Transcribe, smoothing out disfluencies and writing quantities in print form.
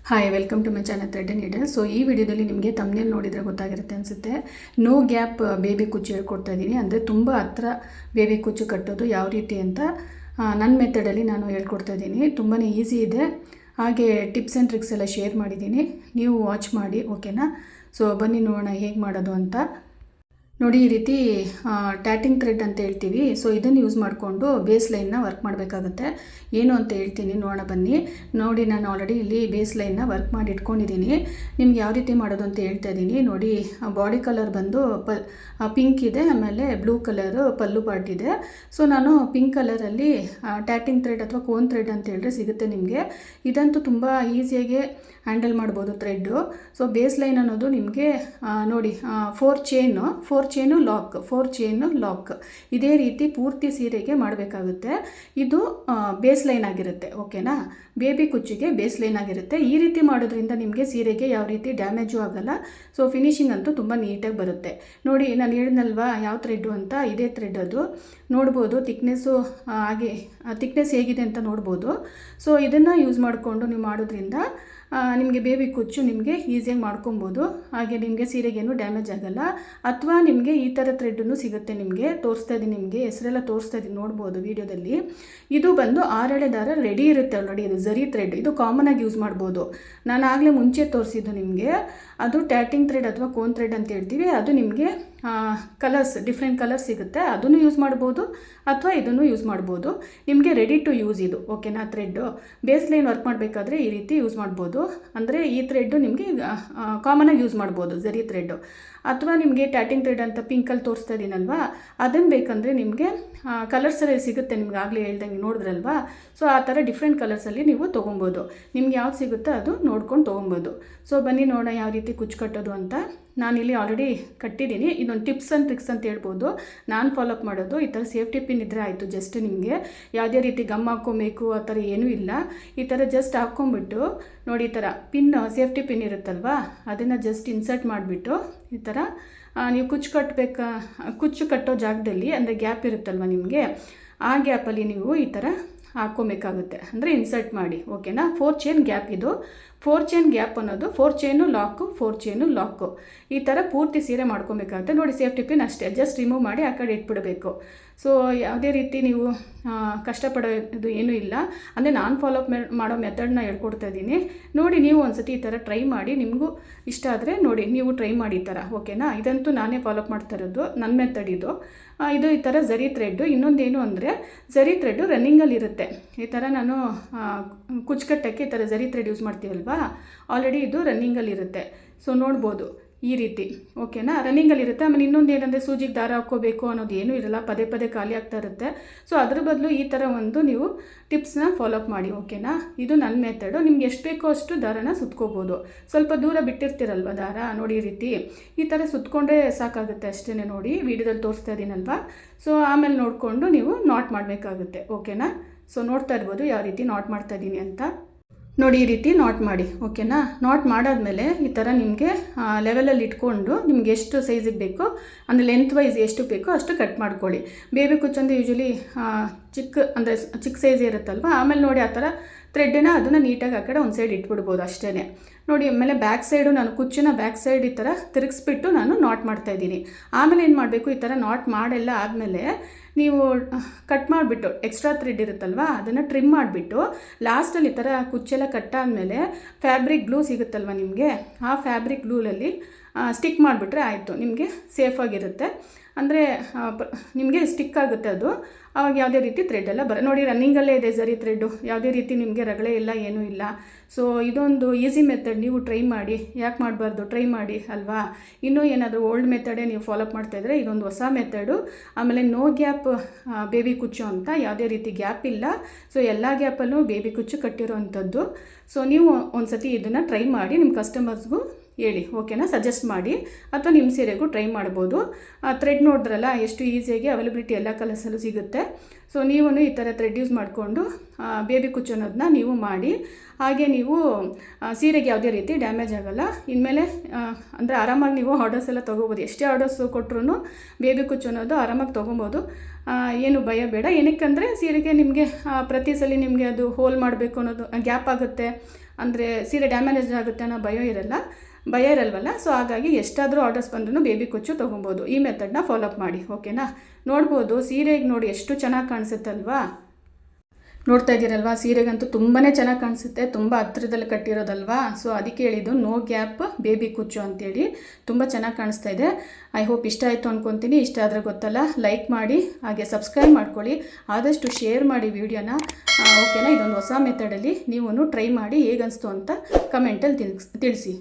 Hi, welcome to my channel thread and needle. So ಈ ವಿಡಿಯೋದಲ್ಲಿ ನಿಮಗೆ ತಮ್ನೇಲ್ ನೋಡಿದರೆ ಗೊತ್ತಾಗಿರುತ್ತೆ ಅನಿಸುತ್ತೆ. ನೋ ಗ್ಯಾಪ್ ಬೇಬಿ ಕುಚ್ಚು ಹೇಳ್ಕೊಡ್ತಾ ಇದ್ದೀನಿ. ಅಂದರೆ ತುಂಬ ಹತ್ರ ಬೇಬಿ ಕುಚ್ಚು ಕಟ್ಟೋದು ಯಾವ ರೀತಿ ಅಂತ ನನ್ನ ಮೆಥಡಲ್ಲಿ ನಾನು ಹೇಳ್ಕೊಡ್ತಾ ಇದ್ದೀನಿ. ತುಂಬಾ ಈಸಿ ಇದೆ. ಹಾಗೆ ಟಿಪ್ಸ್ ಆ್ಯಂಡ್ ಟ್ರಿಕ್ಸ್ ಎಲ್ಲ ಶೇರ್ ಮಾಡಿದ್ದೀನಿ, ನೀವು ವಾಚ್ ಮಾಡಿ, ಓಕೆನಾ? ಸೊ ಬನ್ನಿ ನೋಡೋಣ ಹೇಗೆ ಮಾಡೋದು ಅಂತ. ನೋಡಿ, ಈ ರೀತಿ ಟ್ಯಾಟಿಂಗ್ ಥ್ರೆಡ್ ಅಂತ ಹೇಳ್ತೀವಿ. ಸೊ ಇದನ್ನು ಯೂಸ್ ಮಾಡಿಕೊಂಡು ಬೇಸ್ ಲೈನ್ನ ವರ್ಕ್ ಮಾಡಬೇಕಾಗುತ್ತೆ. ಏನು ಅಂತ ಹೇಳ್ತೀನಿ, ನೋಡೋಣ ಬನ್ನಿ. ನೋಡಿ, ನಾನು ಆಲ್ರೆಡಿ ಇಲ್ಲಿ ಬೇಸ್ ಲೈನ್ನ ವರ್ಕ್ ಮಾಡಿ ಇಟ್ಕೊಂಡಿದ್ದೀನಿ. ನಿಮ್ಗೆ ಯಾವ ರೀತಿ ಮಾಡೋದು ಅಂತ ಹೇಳ್ತಾ ಇದ್ದೀನಿ. ನೋಡಿ, ಬಾಡಿ ಕಲರ್ ಬಂದು ಪಿಂಕ್ ಇದೆ, ಆಮೇಲೆ ಬ್ಲೂ ಕಲರು ಪಲ್ಲು ಪಾರ್ಟ್ ಇದೆ. ಸೊ ನಾನು ಪಿಂಕ್ ಕಲರಲ್ಲಿ ಟ್ಯಾಟಿಂಗ್ ಥ್ರೆಡ್ ಅಥವಾ ಕೋನ್ ಥ್ರೆಡ್ ಅಂತ ಹೇಳಿದ್ರೆ ಸಿಗುತ್ತೆ ನಿಮಗೆ. ಇದಂತೂ ತುಂಬ ಈಸಿಯಾಗಿ ಹ್ಯಾಂಡಲ್ ಮಾಡ್ಬೋದು ಥ್ರೆಡ್ಡು. ಸೊ ಬೇಸ್ ಲೈನ್ ಅನ್ನೋದು ನಿಮಗೆ ನೋಡಿ, ಫೋರ್ ಚೈನು ಲಾಕ್ ಇದೇ ರೀತಿ ಪೂರ್ತಿ ಸೀರೆಗೆ ಮಾಡಬೇಕಾಗುತ್ತೆ. ಇದು ಬೇಸ್ ಲೈನ್ ಆಗಿರುತ್ತೆ, ಓಕೆನಾ? ಬೇಬಿ ಕುಚ್ಚಿಗೆ ಬೇಸ್ ಲೈನ್ ಆಗಿರುತ್ತೆ. ಈ ರೀತಿ ಮಾಡೋದ್ರಿಂದ ನಿಮಗೆ ಸೀರೆಗೆ ಯಾವ ರೀತಿ ಡ್ಯಾಮೇಜು ಆಗಲ್ಲ. ಸೊ ಫಿನಿಶಿಂಗ್ ಅಂತೂ ತುಂಬ ನೀಟಾಗಿ ಬರುತ್ತೆ. ನೋಡಿ, ನಾನು ಹೇಳಿದ್ನಲ್ವಾ ಯಾವ ಥ್ರೆಡ್ಡು ಅಂತ, ಇದೇ ಥ್ರೆಡ್ ಅದು. ನೋಡ್ಬೋದು ಥಿಕ್ನೆಸ್ಸು, ಹಾಗೆ ಥಿಕ್ನೆಸ್ ಹೇಗಿದೆ ಅಂತ ನೋಡ್ಬೋದು. ಸೊ ಇದನ್ನು ಯೂಸ್ ಮಾಡಿಕೊಂಡು ನೀವು ಮಾಡೋದ್ರಿಂದ ನಿಮಗೆ ಬೇಬಿ ಕುಚ್ಚು ನಿಮಗೆ ಈಸಿಯಾಗಿ ಮಾಡ್ಕೊಬೋದು. ಹಾಗೆ ನಿಮಗೆ ಸೀರೆಗೇನು ಡ್ಯಾಮೇಜ್ ಆಗೋಲ್ಲ. ಅಥವಾ ನಿಮಗೆ ಈ ಥರ ಥ್ರೆಡ್ಡನ್ನು ಸಿಗುತ್ತೆ, ನಿಮಗೆ ತೋರಿಸ್ತಾ ಇದ್ದೀನಿ, ನಿಮಗೆ ಹೆಸರೆಲ್ಲ ತೋರಿಸ್ತಾ ಇದ್ದೀನಿ, ನೋಡ್ಬೋದು ವೀಡಿಯೋದಲ್ಲಿ. ಇದು ಬಂದು 6 ಎಳೆ ದಾರ ರೆಡಿ ಇರುತ್ತೆ ಆಲ್ರೆಡಿ. ಇದು ಝರಿ ಥ್ರೆಡ್, ಇದು ಕಾಮನಾಗಿ ಯೂಸ್ ಮಾಡ್ಬೋದು. ನಾನು ಆಗಲೇ ಮುಂಚೆ ತೋರಿಸಿದ್ದು ನಿಮಗೆ, ಅದು ಟ್ಯಾಟಿಂಗ್ ಥ್ರೆಡ್ ಅಥವಾ ಕೋನ್ ಥ್ರೆಡ್ ಅಂತ ಹೇಳ್ತೀವಿ. ಅದು ನಿಮಗೆ ಡಿಫ್ರೆಂಟ್ ಕಲರ್ಸ್ ಸಿಗುತ್ತೆ, ಅದನ್ನು ಯೂಸ್ ಮಾಡ್ಬೋದು ಅಥವಾ ಇದನ್ನು ಯೂಸ್ ಮಾಡ್ಬೋದು. ನಿಮಗೆ ರೆಡಿ ಟು ಯೂಸ್ ಇದು, ಓಕೆನಾ? ಥ್ರೆಡ್ಡು ಬೇಸ್ ಲೈನ್ ವರ್ಕ್ ಮಾಡಬೇಕಾದ್ರೆ ಈ ರೀತಿ ಯೂಸ್ ಮಾಡ್ಬೋದು. ಅಂದರೆ ಈ ಥ್ರೆಡ್ಡು ನಿಮಗೆ ಕಾಮನಾಗಿ ಯೂಸ್ ಮಾಡ್ಬೋದು, ಝರಿ ಥ್ರೆಡ್ಡು. ಅಥವಾ ನಿಮಗೆ ಟ್ಯಾಟಿಂಗ್ ಥ್ರೆಡ್ ಅಂತ ಪಿಂಕಲ್ಲಿ ತೋರಿಸ್ತಾ ಇದ್ದೀನಲ್ವಾ, ಅದನ್ನು ಬೇಕಂದರೆ ನಿಮಗೆ ಕಲರ್ಸಲ್ಲಿ ಸಿಗುತ್ತೆ. ನಿಮ್ಗೆ ಆಗಲೇ ಹೇಳ್ದಂಗೆ ನೋಡಿದ್ರಲ್ವಾ. ಸೊ ಆ ಥರ ಡಿಫ್ರೆಂಟ್ ಕಲರ್ಸಲ್ಲಿ ನೀವು ತೊಗೊಬೋದು. ನಿಮ್ಗೆ ಯಾವ್ದು ಸಿಗುತ್ತೋ ಅದು ನೋಡ್ಕೊಂಡು ತೊಗೊಬೋದು. ಸೊ ಬನ್ನಿ ನೋಡೋಣ ಯಾವ ರೀತಿ ಕುಚ್ಚು ಕಟ್ಟೋದು ಅಂತ. ನಾನಿಲ್ಲಿ ಆಲ್ರೆಡಿ ಕಟ್ಟಿದ್ದೀನಿ. ಇದೊಂದು ಟಿಪ್ಸ್ ಆ್ಯಂಡ್ ಟ್ರಿಕ್ಸ್ ಅಂತ ಹೇಳ್ಬೋದು. ನಾನು ಫಾಲೋಅಪ್ ಮಾಡೋದು ಈ ಥರ ಸೇಫ್ಟಿ ಪಿನ್ ಇದ್ದರೆ ಆಯಿತು. ಜಸ್ಟ್ ನಿಮಗೆ ಯಾವುದೇ ರೀತಿ ಗಮ್ ಹಾಕ್ಕೊಬೇಕು ಆ ಥರ ಏನೂ ಇಲ್ಲ. ಈ ಥರ ಜಸ್ಟ್ ಹಾಕ್ಕೊಂಬಿಟ್ಟು ನೋಡಿ, ಈ ಥರ ಪಿನ್, ಸೇಫ್ಟಿ ಪಿನ್ ಇರುತ್ತಲ್ವಾ, ಅದನ್ನು ಜಸ್ಟ್ ಇನ್ಸರ್ಟ್ ಮಾಡಿಬಿಟ್ಟು ಈ ಥರ ನೀವು ಕುಚ್ಚು ಕಟ್ಟೋ ಜಾಗದಲ್ಲಿ, ಅಂದರೆ ಗ್ಯಾಪ್ ಇರುತ್ತಲ್ವ ನಿಮಗೆ, ಆ ಗ್ಯಾಪಲ್ಲಿ ನೀವು ಈ ಥರ ಹಾಕ್ಕೊಬೇಕಾಗುತ್ತೆ. ಅಂದರೆ ಇನ್ಸರ್ಟ್ ಮಾಡಿ, ಓಕೆನಾ? 4 ಚೈನ್ ಗ್ಯಾಪ್ ಇದು. 4 ಚೈನ್ ಗ್ಯಾಪ್ ಅನ್ನೋದು 4 ಚೈನು ಲಾಕು ಈ ಥರ ಪೂರ್ತಿ ಸೀರೆ ಮಾಡ್ಕೊಬೇಕಾಗುತ್ತೆ. ನೋಡಿ, ಸೇಫ್ಟಿ ಪಿನ್ ಅಷ್ಟೇ, ಜಸ್ಟ್ ರಿಮೂವ್ ಮಾಡಿ ಆ ಕಡೆ ಇಟ್ಬಿಡಬೇಕು. ಸೊ ಯಾವುದೇ ರೀತಿ ನೀವು ಕಷ್ಟಪಡೋದು ಏನೂ ಇಲ್ಲ. ಅಂದರೆ ನಾನು ಫಾಲೋಅಪ್ ಮಾಡೋ ಮೆಥಡ್ನ ಹೇಳ್ಕೊಡ್ತಾ ಇದ್ದೀನಿ. ನೋಡಿ, ನೀವು ಒಂದ್ಸತಿ ಈ ಥರ ಟ್ರೈ ಮಾಡಿ, ನಿಮಗೂ ಇಷ್ಟ ಆದರೆ ನೋಡಿ ನೀವು ಟ್ರೈ ಮಾಡಿ ಈ ಥರ, ಓಕೆನಾ? ಇದಂತೂ ನಾನೇ ಫಾಲೋಅಪ್ ಮಾಡ್ತಾ ಇರೋದು, ನನ್ನ ಮೆಥಡ್ ಇದು. ಈ ಥರ ಝರಿ ಥ್ರೆಡ್ಡು. ಇನ್ನೊಂದೇನು ಅಂದರೆ, ಝರಿ ಥ್ರೆಡ್ಡು ರನ್ನಿಂಗಲ್ಲಿ ಇರುತ್ತೆ. ಈ ಥರ ನಾನು ಕುಚ್ಚು ಕಟ್ಟೋಕ್ಕೆ ಈ ಥರ ಝರಿ ಥ್ರೆಡ್ ಯೂಸ್ ಮಾಡ್ತೀವಲ್ವಾ, ಆಲ್ರೆಡಿ ಇದು ರನ್ನಿಂಗಲ್ಲಿರುತ್ತೆ. ಸೊ ನೋಡ್ಬೋದು ಈ ರೀತಿ, ಓಕೆನಾ? ರನ್ನಿಂಗಲ್ಲಿರುತ್ತೆ. ಆಮೇಲೆ ಇನ್ನೊಂದು ಏನಂದರೆ, ಸೂಜಿಗೆ ದಾರ ಹಾಕ್ಕೋಬೇಕು ಅನ್ನೋದು ಏನೂ ಇರಲ್ಲ, ಪದೇ ಪದೇ ಖಾಲಿ ಆಗ್ತಾ ಇರುತ್ತೆ. ಸೊ ಅದ್ರ ಬದಲು ಈ ಥರ ಒಂದು ನೀವು ಟಿಪ್ಸ್ನ ಫಾಲೋಅಪ್ ಮಾಡಿ, ಓಕೆನಾ? ಇದು ನನ್ನ ಮೆಥಡು. ನಿಮ್ಗೆ ಎಷ್ಟು ಬೇಕೋ ಅಷ್ಟು ದಾರನ ಸುತ್ಕೋಬೋದು. ಸ್ವಲ್ಪ ದೂರ ಬಿಟ್ಟಿರ್ತೀರಲ್ವ ದಾರ, ನೋಡಿ ಈ ರೀತಿ ಈ ಥರ ಸುತ್ಕೊಂಡ್ರೆ ಸಾಕಾಗುತ್ತೆ ಅಷ್ಟೇ. ನೋಡಿ, ವೀಡಿಯೋದಲ್ಲಿ ತೋರಿಸ್ತಾ ಇದ್ದೀನಲ್ವಾ. ಸೊ ಆಮೇಲೆ ನೋಡಿಕೊಂಡು ನೀವು ನಾಟ್ ಮಾಡಬೇಕಾಗುತ್ತೆ, ಓಕೆನಾ? ಸೊ ನೋಡ್ತಾ ಇರ್ಬೋದು ಯಾವ ರೀತಿ ನಾಟ್ ಮಾಡ್ತಾ ಇದ್ದೀನಿ ಅಂತ. ನೋಡಿ, ಈ ರೀತಿ ನಾಟ್ ಮಾಡಿ, ಓಕೆನಾ? ನಾಟ್ ಮಾಡಾದಮೇಲೆ ಈ ಥರ ನಿಮಗೆ ಲೆವೆಲಲ್ಲಿ ಇಟ್ಕೊಂಡು ನಿಮ್ಗೆ ಎಷ್ಟು ಸೈಜಿಗೆ ಬೇಕೋ, ಅಂದರೆ ಲೆಂತ್ ವೈಸ್ ಎಷ್ಟು ಬೇಕೋ ಅಷ್ಟು ಕಟ್ ಮಾಡ್ಕೊಳ್ಳಿ. ಬೇಬಿ ಕುಚ್ಚಂದು ಯೂಶ್ವಲಿ ಚಿಕ್ಕ ಸೈಜ್ ಇರುತ್ತಲ್ವ. ಆಮೇಲೆ ನೋಡಿ, ಆ ಥರ ಥ್ರೆಡ್ಡನ್ನ ಅದನ್ನು ನೀಟಾಗಿ ಆ ಕಡೆ ಒಂದು ಸೈಡ್ ಇಟ್ಬಿಡ್ಬೋದು ಅಷ್ಟೇ. ನೋಡಿ, ಆಮೇಲೆ ಬ್ಯಾಕ್ ಸೈಡು ನಾನು ಕುಚ್ಚನ್ನ ಬ್ಯಾಕ್ ಸೈಡ್ ಈ ಥರ ತಿರುಗಿಸ್ಬಿಟ್ಟು ನಾನು ನಾಟ್ ಮಾಡ್ತಾಯಿದ್ದೀನಿ. ಆಮೇಲೆ ಏನು ಮಾಡಬೇಕು, ಈ ಥರ ನಾಟ್ ಮಾಡೆಲ್ಲ ಆದಮೇಲೆ ನೀವು ಕಟ್ ಮಾಡಿಬಿಟ್ಟು ಎಕ್ಸ್ಟ್ರಾ ಥ್ರೆಡ್ ಇರುತ್ತಲ್ವ, ಅದನ್ನು ಟ್ರಿಮ್ ಮಾಡಿಬಿಟ್ಟು ಲಾಸ್ಟಲ್ಲಿ ಈ ಥರ ಕುಚ್ಚೆಲ್ಲ ಕಟ್ಟಾದಮೇಲೆ ಫ್ಯಾಬ್ರಿಕ್ ಗ್ಲೂ ಸಿಗುತ್ತಲ್ವ ನಿಮಗೆ, ಆ ಫ್ಯಾಬ್ರಿಕ್ ಗ್ಲೂಲಲ್ಲಿ ಸ್ಟಿಕ್ ಮಾಡಿಬಿಟ್ರೆ ಆಯಿತು, ನಿಮಗೆ ಸೇಫಾಗಿರುತ್ತೆ. ಅಂದರೆ ನಿಮಗೆ ಸ್ಟಿಕ್ ಆಗುತ್ತೆ ಅದು. ಆವಾಗ ಯಾವುದೇ ರೀತಿ ಥ್ರೆಡ್ ಎಲ್ಲ ನೋಡಿ, ರನ್ನಿಂಗಲ್ಲೇ ಇದೆ ಝರಿ ಥ್ರೆಡ್ಡು, ಯಾವುದೇ ರೀತಿ ನಿಮಗೆ ರಗಳೆ ಇಲ್ಲ, ಏನೂ ಇಲ್ಲ. ಸೊ ಇದೊಂದು ಈಸಿ ಮೆಥಡ್, ನೀವು ಟ್ರೈ ಮಾಡಿ. ಯಾಕೆ ಮಾಡಬಾರ್ದು, ಟ್ರೈ ಮಾಡಿ ಅಲ್ವಾ? ಇನ್ನೂ ಏನಾದರೂ ಓಲ್ಡ್ ಮೆಥಡೇ ನೀವು ಫಾಲೋಅಪ್ ಮಾಡ್ತಾಯಿದ್ರೆ ಇದೊಂದು ಹೊಸ ಮೆಥಡು. ಆಮೇಲೆ ನೋ ಗ್ಯಾಪ್ ಬೇಬಿ ಕುಚ್ಚು ಅಂತ, ಯಾವುದೇ ರೀತಿ ಗ್ಯಾಪ್ ಇಲ್ಲ. ಸೊ ಎಲ್ಲ ಗ್ಯಾಪಲ್ಲೂ ಬೇಬಿ ಕುಚ್ಚು ಕಟ್ಟಿರೋ ಅಂಥದ್ದು. ಸೊ ನೀವು ಒಂದು ಸತಿ ಇದನ್ನು ಟ್ರೈ ಮಾಡಿ, ನಿಮ್ಮ ಕಸ್ಟಮರ್ಸ್ಗೂ ಹೇಳಿ, ಓಕೆನಾ? ಸಜೆಸ್ಟ್ ಮಾಡಿ, ಅಥವಾ ನಿಮ್ಮ ಸೀರೆಗೂ ಟ್ರೈ ಮಾಡ್ಬೋದು. ಥ್ರೆಡ್ ನೋಡಿದ್ರಲ್ಲ ಎಷ್ಟು ಈಸಿಯಾಗಿ ಅವೈಲಬಿಲಿಟಿ ಎಲ್ಲ ಕಲರ್ಸಲ್ಲೂ ಸಿಗುತ್ತೆ. ಸೊ ನೀವು ಈ ಥರ ಥ್ರೆಡ್ ಯೂಸ್ ಮಾಡಿಕೊಂಡು ಬೇಬಿ ಕುಚ್ಚು ಅನ್ನೋದನ್ನ ನೀವು ಮಾಡಿ. ಹಾಗೆ ನೀವು ಸೀರೆಗೆ ಯಾವುದೇ ರೀತಿ ಡ್ಯಾಮೇಜ್ ಆಗೋಲ್ಲ. ಇನ್ಮೇಲೆ ಅಂದರೆ ಆರಾಮಾಗಿ ನೀವು ಆರ್ಡರ್ಸ್ ಎಲ್ಲ ತೊಗೋಬೋದು. ಎಷ್ಟೇ ಆರ್ಡರ್ಸ್ ಕೊಟ್ಟರು ಬೇಬಿ ಕುಚ್ಚು ಅನ್ನೋದು ಆರಾಮಾಗಿ ತೊಗೊಬೋದು. ಏನು ಭಯ ಬೇಡ. ಏನಕ್ಕಂದರೆ ಸೀರೆಗೆ ನಿಮಗೆ ಪ್ರತಿ ಸಲ ನಿಮಗೆ ಅದು ಹೋಲ್ ಮಾಡಬೇಕು ಅನ್ನೋದು ಗ್ಯಾಪ್ ಆಗುತ್ತೆ. ಅಂದರೆ ಸೀರೆ ಡ್ಯಾಮೇಜ್ ಆಗುತ್ತೆ ಅನ್ನೋ ಭಯ ಇರಲ್ವಲ್ಲ. ಸೊ ಹಾಗಾಗಿ ಎಷ್ಟಾದರೂ ಆರ್ಡರ್ಸ್ ಬಂದ್ರೂ ಬೇಬಿ ಕುಚ್ಚು ತೊಗೊಬೋದು. ಈ ಮೆಥಡ್ನ ಫಾಲೋಅಪ್ ಮಾಡಿ, ಓಕೆನಾ. ನೋಡ್ಬೋದು ಸೀರೆಗೆ ನೋಡಿ ಎಷ್ಟು ಚೆನ್ನಾಗಿ ಕಾಣಿಸುತ್ತಲ್ವಾ. ನೋಡ್ತಾ ಇದ್ದೀರಲ್ವಾ, ಸೀರೆಗಂತೂ ತುಂಬಾ ಚೆನ್ನಾಗಿ ಕಾಣಿಸುತ್ತೆ, ತುಂಬ ಹತ್ತಿರದಲ್ಲಿ ಕಟ್ಟಿರೋದಲ್ವಾ. ಸೊ ಅದಕ್ಕೆ ಹೇಳಿದ್ದು ನೋ ಗ್ಯಾಪ್ ಬೇಬಿ ಕುಚ್ಚು ಅಂತೇಳಿ. ತುಂಬ ಚೆನ್ನಾಗಿ ಕಾಣಿಸ್ತಾ ಇದೆ. ಐ ಹೋಪ್ ಇಷ್ಟ ಆಯಿತು ಅಂದ್ಕೊತೀನಿ. ಇಷ್ಟ ಆದರೆ ಗೊತ್ತಲ್ಲ, ಲೈಕ್ ಮಾಡಿ, ಹಾಗೆ ಸಬ್ಸ್ಕ್ರೈಬ್ ಮಾಡ್ಕೊಳ್ಳಿ, ಆದಷ್ಟು ಶೇರ್ ಮಾಡಿ ವಿಡಿಯೋನ, ಓಕೆನಾ. ಇದೊಂದು ಹೊಸ ಮೆಥಡಲ್ಲಿ ನೀವು ಟ್ರೈ ಮಾಡಿ ಹೇಗನ್ನಿಸ್ತು ಅಂತ ಕಮೆಂಟಲ್ಲಿ ತಿಳಿಸಿ.